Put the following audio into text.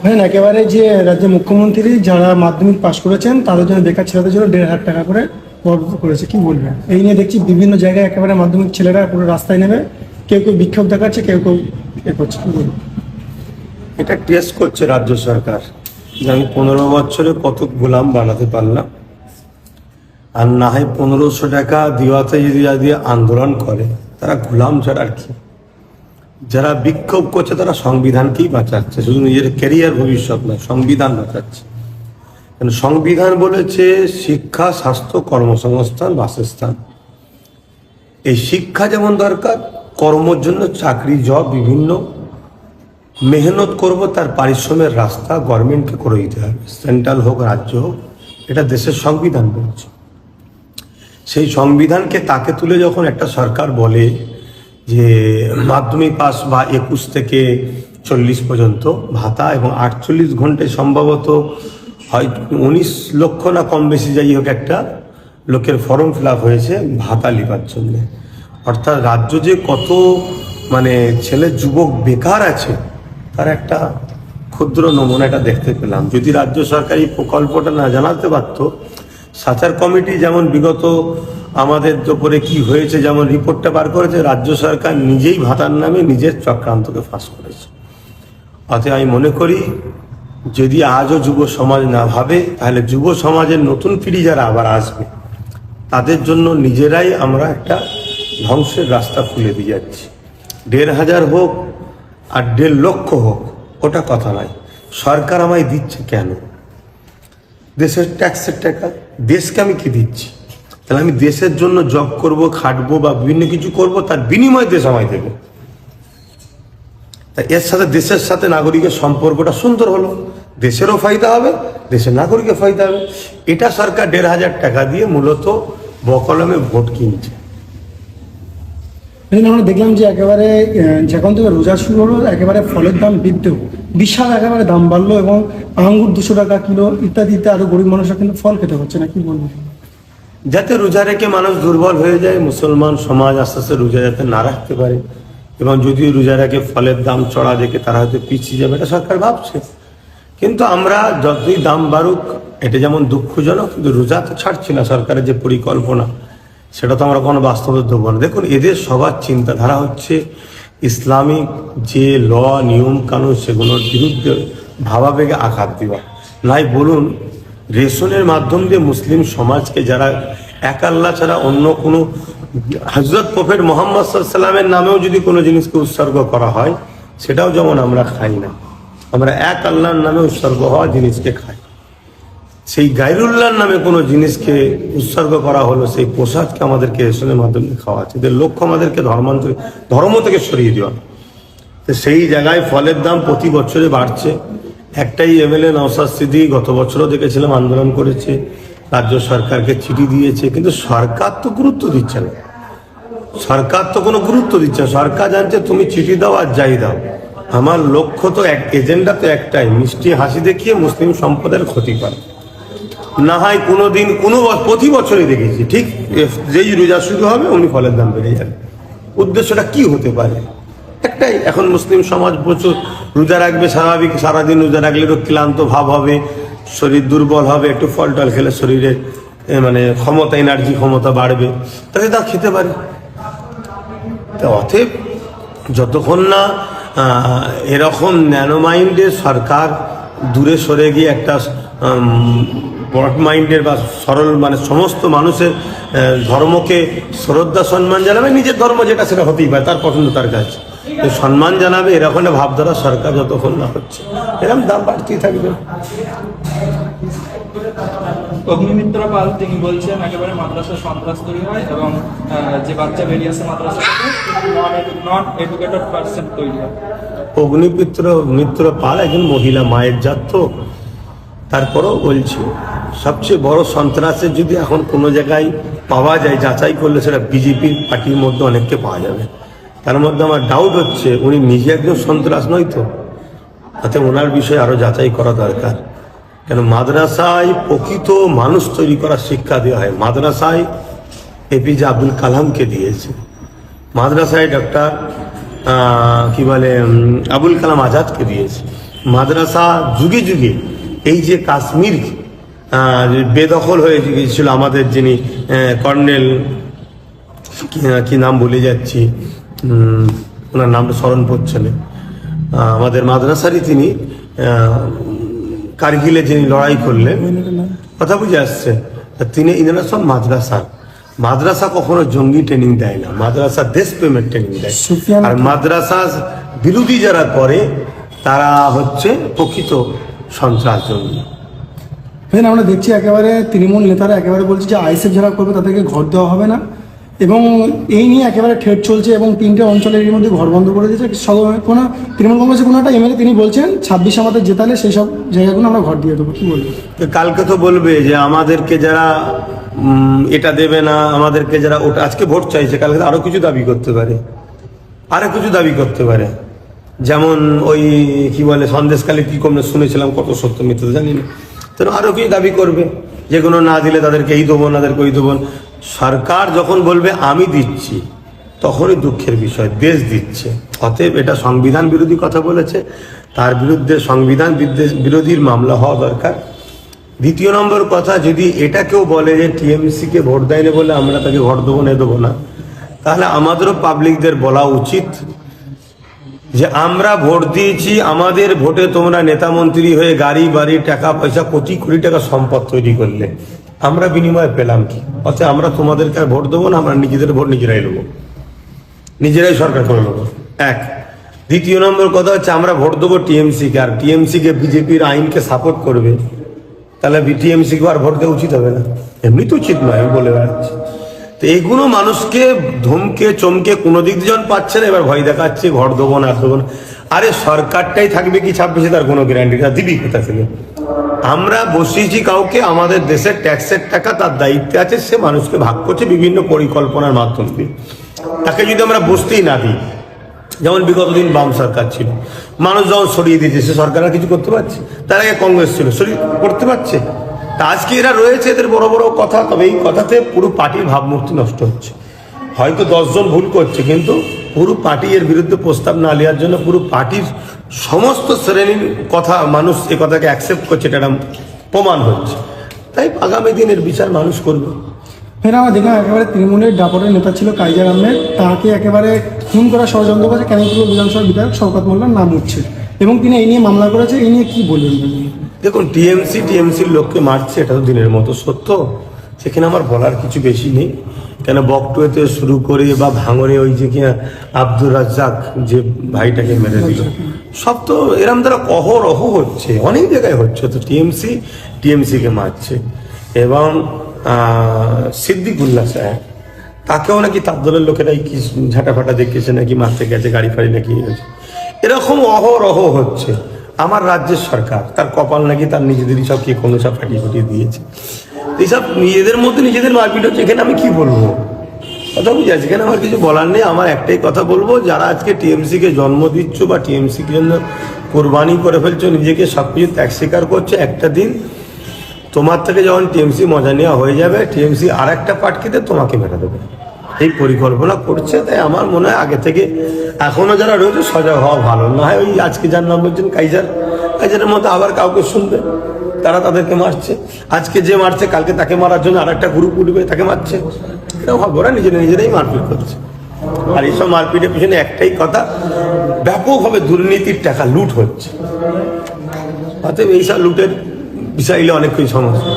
হ্যাঁ, একেবারে যে রাজ্যের মুখ্যমন্ত্রী যারা মাধ্যমিক পাশ করেছেন তাদের জন্য বেকার ছেলেদের জন্য 1,500 টাকা করে বরাদ্দ করেছে, কি বলবেন এই নিয়ে? দেখছি বিভিন্ন জায়গায় একেবারে মাধ্যমিক ছেলেরা পুরো রাস্তায় নেমে কেউ কেউ বিক্ষোভ দেখাচ্ছে, কেউ কেউ এ করছে, কি বলবেন? এটা টেস্ট করছে রাজ্য সরকার যে আমি 15 বছরে কত গোলাম বানাতে পারলাম। আর না হয় 1500 টাকা দেওয়াতে যদি আন্দোলন করে তারা গোলাম ছাড়া আর কি। যারা বিক্ষোভ করছে তারা সংবিধানকেই বাঁচাচ্ছে, শুধু নিজের ক্যারিয়ার ভবিষ্যৎ নয়, সংবিধান বাঁচাচ্ছে। কারণ সংবিধান বলেছে শিক্ষা, স্বাস্থ্য, কর্মসংস্থান, বাসস্থান। এই শিক্ষা যেমন দরকার, কর্মের জন্য চাকরি, জব, বিভিন্ন মেহনত করব, তার পারিশ্রমের রাস্তা গভর্নমেন্টকে করে দিতে হবে, সেন্ট্রাল হোক রাজ্য হোক। এটা দেশের সংবিধান বলছে। সেই সংবিধানকে তাকে তুলে যখন একটা সরকার বলে যে মাধ্যমিক পাস বা 21 থেকে 40 পর্যন্ত ভাতা এবং 48 ঘন্টায় সম্ভবত হয় 19 লক্ষ না কম বেশি যাই হোক একটা লোকের ফর্ম ফিল আপ হয়েছে ভাতা লিবার জন্য। অর্থাৎ রাজ্য যে কত ছেলে যুবক বেকার আছে তার একটা ক্ষুদ্র নমুনা এটা দেখতে পেলাম। যদি রাজ্য সরকার এই প্রকল্পটা না জানাতে পারতো, সাচার কমিটি যেমন বিগত আমাদের উপরে কি হয়েছে যেমন রিপোর্টটা বার করেছে, রাজ্য সরকার নিজেই ভাতার নামে নিজের চক্রান্তকে ফাঁস করেছে। অতএব আমি মনে করি যদি আজও যুব সমাজ না ভাবে, তাহলে যুব সমাজের নতুন পিঢ়ি যারা আবার আসবে তাদের জন্য নিজেরাই আমরা একটা ধ্বংসের রাস্তা খুলে দিয়ে যাচ্ছি। 1,500 হোক আর 1.5 লক্ষ হোক, ওটা কথা নয়। সরকার আমায় দিচ্ছে কেন? দেশের ট্যাক্সের টাকা। দেশকে আমি কি দিচ্ছি? তাহলে আমি দেশের জন্য জব করব, খাটবো বা বিভিন্ন কিছু করব, তার বিনিময়ে দেশ আমায় দেবে। তা এর সাথে দেশের সাথে নাগরিকের সম্পর্কটা সুন্দর হলো, দেশেরও ফায়দা হবে, দেশের নাগরিকের ফায়দা হবে। এটা সরকার 1,500 টাকা দিয়ে মূলত বকলমে ভোট কিনছে। আমরা দেখলাম যে একেবারে যখন থেকে রোজা শুরু হলো একেবারে ফলের দাম বৃদ্ধি, বিশাল একেবারে দাম বাড়লো এবং আঙ্গুর 200 টাকা কিলো ইত্যাদিতে আরো গরিব মানুষরা কিন্তু ফল খেতে হচ্ছে না, কি বলবো? যাতে রোজা রেখে মানুষ দুর্বল হয়ে যায়, মুসলমান সমাজ আস্তে আস্তে রোজা যাতে না রাখতে পারে, এবং যদি রোজা রেখে ফলের দাম চড়া দেখে তারা হয়তো পিছিয়ে যাবে, এটা সরকার ভাবছে। কিন্তু আমরা যতই দাম বাড়ুক, এটা যেমন দুঃখজনক, কিন্তু রোজা তো ছাড়ছি না। সরকারের যে পরিকল্পনা সেটা তো আমরা কোনো বাস্তবে দেবো না। দেখুন, এদের সবার চিন্তাধারা হচ্ছে ইসলামিক যে ল, নিয়ম কানুন সেগুলোর বিরুদ্ধে ভাবাবেগে আঘাত দেওয়া। নাই বলুন, রেশনের মাধ্যম দিয়ে মুসলিম সমাজকে যারা এক আল্লাহ ছাড়া অন্য কোনো, হযরত প্রফেট মুহাম্মদ সাল্লাল্লাহু আলাইহি ওয়াসাল্লামের নামেও যদি কোনো জিনিসকে উৎসর্গ করা হয়, সেটাও যেমন আমরা খাই না। আমরা এক আল্লাহর নামে উৎসর্গ হওয়া জিনিসকে খাই। সেই গায়রুল্লাহর নামে কোনো জিনিসকে উৎসর্গ করা হলো, সেই প্রসাদকে আমাদেরকে রেশনের মাধ্যমে খাওয়া আছে। এদের লক্ষ্য আমাদেরকে ধর্ম থেকে সরিয়ে দেওয়া। তো সেই জায়গায় ফলের দাম প্রতি বছরে বাড়ছে। একটাই এমএলএ নওশাদ সিদ্দিকী গত বছরও দেখেছিলাম আন্দোলন করেছে, রাজ্য সরকারকে চিঠি দিয়েছে, কিন্তু সরকার তো গুরুত্ব দিচ্ছে না। সরকার তো কোনো গুরুত্ব দিচ্ছে না। সরকার জানছে তুমি চিঠি দাও আর যাই দাও, আমার লক্ষ্য তো এজেন্ডা তো একটাই, মিষ্টি হাসি দেখিয়ে মুসলিম সম্প্রদায়ের ক্ষতি করা। না হয় কোনোদিন প্রতি বছরই দেখেছি ঠিক যেই রোজা শুরু হবে অমনি ফলের দাম বেড়ে যাবে। উদ্দেশ্যটা কি হতে পারে? একটাই, এখন মুসলিম সমাজ প্রচুর রোজা রাখবে, স্বাভাবিক সারাদিন রোজা রাখলে তো ক্লান্ত ভাব হবে, শরীর দুর্বল হবে, একটু ফল টল খেলে শরীরে ক্ষমতা, এনার্জি ক্ষমতা বাড়বে, তাহলে তা খেতে পারে। অতএব যতক্ষণ না এরকম ন্যানো মাইন্ডের সরকার দূরে সরে গিয়ে একটা ব্রড মাইন্ডের বা সরল সমস্ত মানুষের ধর্মকে শ্রদ্ধা সম্মান জানাবে, নিজের ধর্ম যেটা সেটা হতেই পারে, তার পছন্দ তার কাছে সম্মান জানাবে, এরকম ভাবধারা সরকার যতক্ষণ না হচ্ছে, এরকম দাম বাড়তেই থাকবে। অগ্নিমিত্র পাল তিনি বলছেন একেবারে মাদ্রাসা সন্ত্রাস তৈরি হয় এবং যে বাচ্চা বেরিয়ে আসে মাদ্রাসা থেকে নন এডুকেটেড পার্সন তৈরি হয়। অগ্নিমিত্র পাল একজন মহিলা, মায়ের জাত তো, তারপরও বলছি সবচেয়ে বড় সন্ত্রাসের যদি এখন কোনো জায়গায় পাওয়া যায়, যাচাই করলে সেটা বিজেপির পার্টির মধ্যে অনেককে পাওয়া যাবে। তার মধ্যে আমার ডাউট হচ্ছে উনি নিজে একজন সন্ত্রাস নয় তো, তাতে ওনার বিষয়ে আরো যাচাই করা দরকার। কেন মাদ্রাসায় প্রকৃত মানুষ তৈরি করার শিক্ষা দেওয়া হয়। মাদ্রাসায় এপিজে আব্দুল কালামকে দিয়েছে, মাদ্রাসায় ডক্টর আবুল কালাম আজাদকে দিয়েছে, মাদ্রাসা যুগে যুগে এই যে কাশ্মীর বেদখল হয়ে গিয়েছিল, আমাদের যিনি কর্নেল কি নাম ভুলে যাচ্ছি, ওনার নামটা স্মরণ পড়ছে না, আমাদের মাদ্রাসারই তিনি কারগিলে যিনি লড়াই করলেন, কথা বুঝে আসছে, তিনি ইনারা সব মাদ্রাসা কখনো জঙ্গি ট্রেনিং দেয় না, মাদ্রাসা দেশপ্রেমের ট্রেনিং দেয়। আর মাদ্রাসা বিরোধী যারা করে তারা হচ্ছে প্রকৃত সন্ত্রাস জঙ্গি। আমরা দেখছি একেবারে তৃণমূল নেতারা একেবারে বলছে যে আইএসএফ যারা করবে তাদেরকে ঘর দেওয়া হবে না, এবং এই নিয়ে একেবারে ঠেট চলছে, এবং 3টে অঞ্চলের এর মধ্যে ঘর বন্ধ করে দিয়েছে। কোনো তৃণমূল কংগ্রেসের কোনো একটা এমএলএ তিনি বলছেন 26 আমাদের জেতালে সেই সব জায়গাগুলো আমরা ঘর দিয়ে দেবো, কি বলবো? কালকে তো বলবে যে আমাদেরকে যারা এটা দেবে না, আমাদেরকে যারা ওটা, আজকে ভোট চাইছে, কালকে আরো কিছু দাবি করতে পারে, যেমন ওই কি বলে সন্দেশকালে কি কমনে শুনেছিলাম, কত সত্য মিথ্যা জানি না, তো আরো কিছু দাবি করবে, যেগুলো না দিলে তাদেরকে এই দেবো না, তাদেরকে ওই দেবো। সরকার যখন বলবে আমি দিচ্ছি, তখনই দুঃখের বিষয়, দেশ দিচ্ছে। অতএব এটা সংবিধান বিরোধী কথা বলেছে, তার বিরুদ্ধে সংবিধান বিরোধীর মামলা হওয়া দরকার। দ্বিতীয় নম্বর কথা, যদি এটা কেউ বলে যে টিএমসি কে ভোট দেয়নি বলে আমরা তাকে ঘর দেবো না দেবো না, তাহলে আমাদেরও পাবলিকদের বলা উচিত যে আমরা ভোট দিয়েছি, আমাদের ভোটে তোমরা নেতা মন্ত্রী হয়ে গাড়ি বাড়ি টাকা পয়সা কোটি কোটি টাকা সম্পদ তৈরি করলে, আমরা বিনিময়ে পেলাম কি? অর্থাৎ আমরা তোমাদেরকে আর ভোট দেবো না, আমরা নিজেদের ভোট নিজেরাই নেবো, নিজেরাই সরকার করে নেবো, এক। দ্বিতীয় নম্বর কথা হচ্ছে আমরা ভোট দেবো টিএমসি কে, আর টিএমসি কে বিজেপির আইনকে সাপোর্ট করবে, তাহলে টিএমসি কে আর ভোট দেওয়া উচিত হবে না? এমনি তো উচিত নয়, আমি বলে বেড়াচ্ছি। তো এইগুলো মানুষকে ধমকে চমকে কোনো দিক দিয়ে যখন পাচ্ছে না, এবার ভয় দেখাচ্ছে ঘর দেবো না, দেবো না। আরে সরকারটাই থাকবে কি 26-এ, তার কোনো গ্যারান্টি না, দিবি কোথা থেকে? আমরা বসিয়েছি কাউকে, আমাদের দেশের ট্যাক্সের টাকা তার দায়িত্বে আছে, সে মানুষকে ভাগ করছে বিভিন্ন পরিকল্পনার মাধ্যম দিয়ে। তাকে যদি আমরা বসতেই না দিই, যেমন বিগত দিন বাম সরকার ছিল, মানুষ যখন সরিয়ে দিয়েছে, সে সরকার আর কিছু করতে পারছে? তার আগে কংগ্রেস ছিল, সরিয়ে করতে পারছে? তা আজকে এরা রয়েছে, এদের বড় বড় কথা, তবে এই কথাতে পুরো পার্টির ভাবমূর্তি নষ্ট হচ্ছে। হয়তো 10 জন ভুল করছে, কিন্তু পুরো পার্টি এর বিরুদ্ধে প্রস্তাব না নেওয়ার জন্য পুরো পার্টির সমস্ত শ্রেণীর কথা মানুষ এ কথাকে অ্যাকসেপ্ট করছে, এটা একটা প্রমাণ হচ্ছে। তাই আগামী দিনের বিচার মানুষ করবে। আমরা দেখলাম একেবারে তৃণমূলের ডাপরের নেতা ছিল কাইজার আহমেদ, তাকে একেবারে খুন করা ষড়যন্ত্র করেছে ক্যানিংপুর বিধানসভার বিধায়ক শওকত মোল্লার নাম উঠছে, এবং তিনি এই নিয়ে মামলা করেছে। এই নিয়ে কি বলবেন? দেখুন, টিএমসির লোককে মারছে, এটা তো দিনের মতো সত্য, সেখানে আমার বলার কিছু বেশি নেই। কেন বকটুয়েতে শুরু করে বা ভাঙরে ওই যে কি আব্দুর রাজ্জাক যে ভাইটাকে মেরে দিল, সব তো এরম দ্বারা অহরহ হচ্ছে, অনেক জায়গায় হচ্ছে। তো টিএমসি কে মারছে, এবং সিদ্দিকুল্লাহ সাহেব, তাকেও নাকি তার দলের লোকেরাই কি ঝাঁটাফাটা দেখেছে, নাকি মারতে গেছে, গাড়ি ফাড়ি নাকি গেছে, এরকম অহরহ হচ্ছে। আমার রাজ্যের সরকার, তার কপাল নাকি তার নিজেদেরই সব কি কোনো সব ফাটিয়ে ফুটিয়ে দিয়েছে। এইসব নিজেদের মধ্যে নিজেদের মারপিট হচ্ছে, এখানে আমি কি বলবো? কথা বুঝে আছে, এখানে আমার কিছু বলার নেই। আমার একটাই কথা বলবো, যারা আজকে টিএমসি কে জন্ম দিচ্ছ বা টিএমসি কে জন্য কোরবানি করে ফেলছো, নিজেকে সবকিছু ত্যাগ স্বীকার করছো, একটা দিন তোমার থেকে যখন টিএমসি মজা নেওয়া হয়ে যাবে, টিএমসি আর একটা পার্টিতে তোমাকে মেরে দেবে, এই পরিকল্পনা করছে। তাই আমার মনে হয় আগে থেকে এখনো যারা রয়েছে সজাগ হওয়া ভালো। না হয় ওই আজকে যার নাম বলছেন কাইজারের মতো আবার কাউকে শুনবে, তারা তাদেরকে মারছে। আজকে যে মারছে, কালকে তাকে মারার জন্য আর একটা গ্রুপ উঠবে, তাকে মারছে। এরকম হবে, ওরা নিজেরাই মারপিট করছে। আর এইসব মারপিটের পিছনে একটাই কথা, ব্যাপকভাবে দুর্নীতির টাকা লুট হচ্ছে। অতএব এইসব লুটের বিষয় অনেক কিছু সমস্যা।